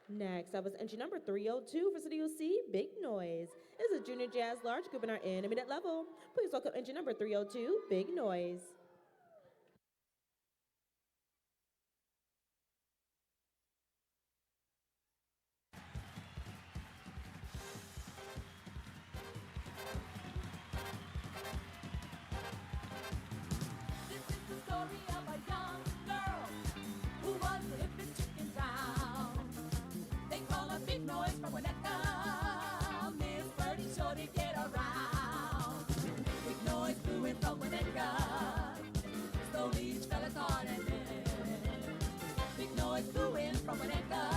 Next, that was entry number 302 for Studio C, Big Noise. This is a junior jazz large group in our intermediate level. Please welcome entry number 302, Big Noise. This is the story of a young girl who was living chicken town. They call her Big Noise from Winnetka. Miss Birdie sure to get around. Big Noise flew in from Winnetka. Slowly each fella's heart and then Big Noise flew in from Winnetka.